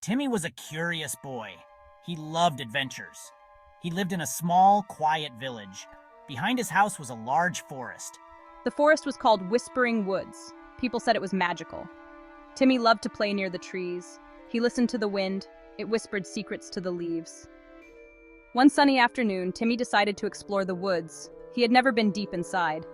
Timmy was a curious boy. He loved adventures. He lived in a small, quiet village. Behind his house was a large forest. The forest was called Whispering Woods. People said it was magical. Timmy loved to play near the trees. He listened to the wind. It whispered secrets to the leaves. One sunny afternoon, Timmy decided to explore the woods. He had never been deep inside.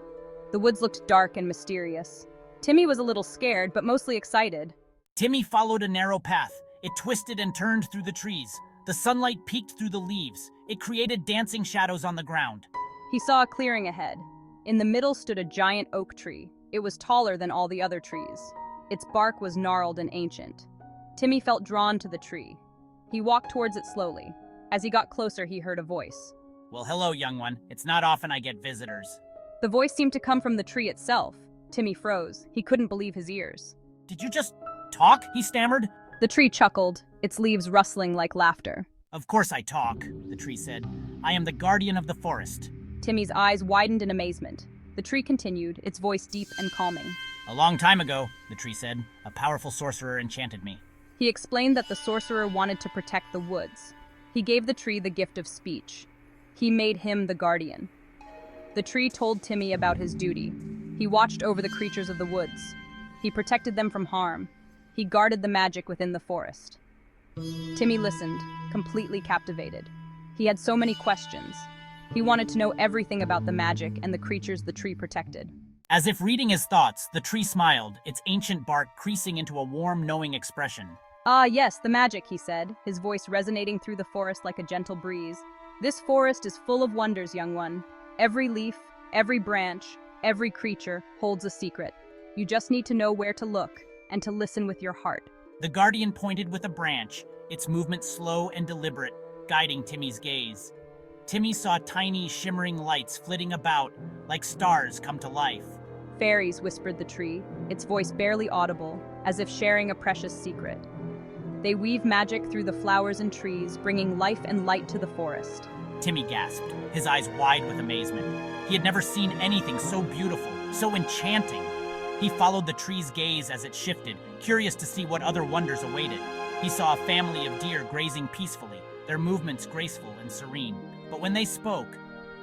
The woods looked dark and mysterious. Timmy was a little scared, but mostly excited. Timmy followed a narrow path. It twisted and turned through the trees. The sunlight peeked through the leaves. It created dancing shadows on the ground. He saw a clearing ahead. In the middle stood a giant oak tree. It was taller than all the other trees. Its bark was gnarled and ancient. Timmy felt drawn to the tree. He walked towards it slowly. As he got closer, he heard a voice. "Well, hello, young one. It's not often I get visitors." The voice seemed to come from the tree itself. Timmy froze. He couldn't believe his ears. "Did you just talk?" he stammered. The tree chuckled, its leaves rustling like laughter. "Of course I talk," the tree said. "I am the guardian of the forest." Timmy's eyes widened in amazement. The tree continued, its voice deep and calming. "A long time ago," the tree said, "a powerful sorcerer enchanted me." He explained that the sorcerer wanted to protect the woods. He gave the tree the gift of speech. He made him the guardian. The tree told Timmy about his duty. He watched over the creatures of the woods. He protected them from harm. He guarded the magic within the forest. Timmy listened, completely captivated. He had so many questions. He wanted to know everything about the magic and the creatures the tree protected. As if reading his thoughts, the tree smiled, its ancient bark creasing into a warm, knowing expression. "Ah, yes, the magic," he said, his voice resonating through the forest like a gentle breeze. "This forest is full of wonders, young one. Every leaf, every branch, every creature holds a secret. You just need to know where to look and to listen with your heart." The guardian pointed with a branch, its movement slow and deliberate, guiding Timmy's gaze. Timmy saw tiny, shimmering lights flitting about, like stars come to life. "Fairies," whispered the tree, its voice barely audible, as if sharing a precious secret. "They weave magic through the flowers and trees, bringing life and light to the forest." Timmy gasped, his eyes wide with amazement. He had never seen anything so beautiful, so enchanting. He followed the tree's gaze as it shifted, curious to see what other wonders awaited. He saw a family of deer grazing peacefully, their movements graceful and serene. But when they spoke,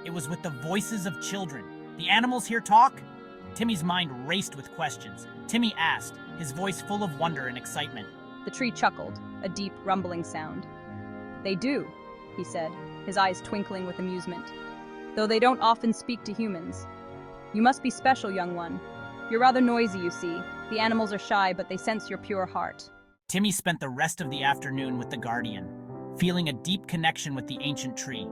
it was with the voices of children. "The animals here talk?" Timmy's mind raced with questions. Timmy asked, his voice full of wonder and excitement. The tree chuckled, a deep, rumbling sound. "They do," he said, his eyes twinkling with amusement. "Though they don't often speak to humans. You must be special, young one. You're rather noisy, you see. The animals are shy, but they sense your pure heart." Timmy spent the rest of the afternoon with the guardian, feeling a deep connection with the ancient tree.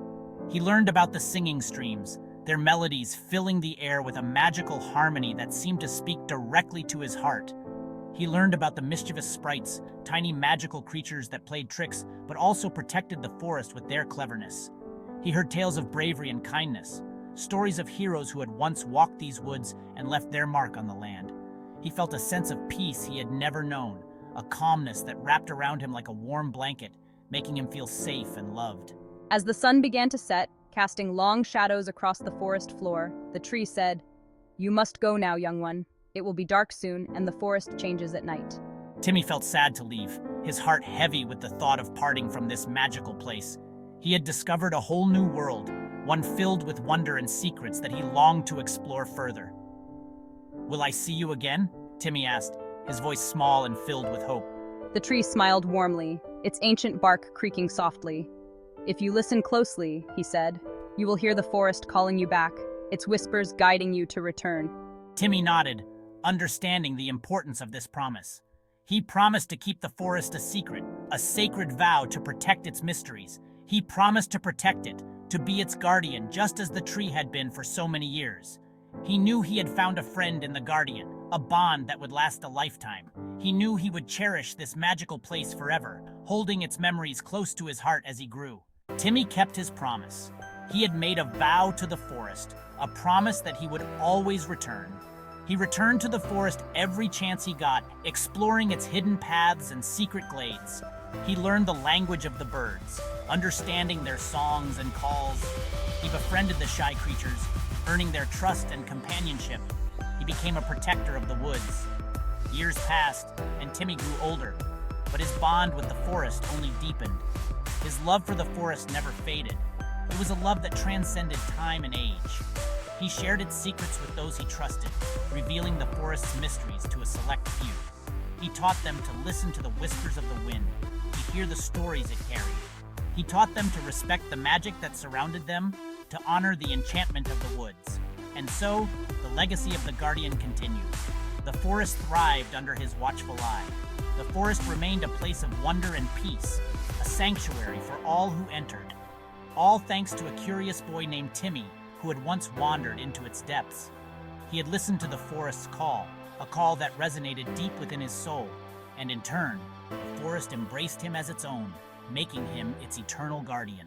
He learned about the singing streams, their melodies filling the air with a magical harmony that seemed to speak directly to his heart. He learned about the mischievous sprites, tiny magical creatures that played tricks but also protected the forest with their cleverness. He heard tales of bravery and kindness, stories of heroes who had once walked these woods and left their mark on the land. He felt a sense of peace he had never known, a calmness that wrapped around him like a warm blanket, making him feel safe and loved. As the sun began to set, casting long shadows across the forest floor, the tree said, "You must go now, young one. It will be dark soon, and the forest changes at night." Timmy felt sad to leave, his heart heavy with the thought of parting from this magical place. He had discovered a whole new world, one filled with wonder and secrets that he longed to explore further. "Will I see you again?" Timmy asked, his voice small and filled with hope. The tree smiled warmly, its ancient bark creaking softly. "If you listen closely," he said, "you will hear the forest calling you back, its whispers guiding you to return." Timmy nodded, understanding the importance of this promise. He promised to keep the forest a secret, a sacred vow to protect its mysteries. He promised to protect it, to be its guardian just as the tree had been for so many years. He knew he had found a friend in the guardian, a bond that would last a lifetime. He knew he would cherish this magical place forever, holding its memories close to his heart as he grew. Timmy kept his promise. He had made a vow to the forest, a promise that he would always return. He returned to the forest every chance he got, exploring its hidden paths and secret glades. He learned the language of the birds, understanding their songs and calls. He befriended the shy creatures, earning their trust and companionship. He became a protector of the woods. Years passed, and Timmy grew older. but his bond with the forest only deepened. His love for the forest never faded. It was a love that transcended time and age. He shared its secrets with those he trusted, revealing the forest's mysteries to a select few. He taught them to listen to the whispers of the wind, to hear the stories it carried. He taught them to respect the magic that surrounded them, to honor the enchantment of the woods. And so, the legacy of the Guardian continues. The forest thrived under his watchful eye. The forest remained a place of wonder and peace, a sanctuary for all who entered. All thanks to a curious boy named Timmy, who had once wandered into its depths. He had listened to the forest's call, a call that resonated deep within his soul, and in turn, the forest embraced him as its own, making him its eternal guardian.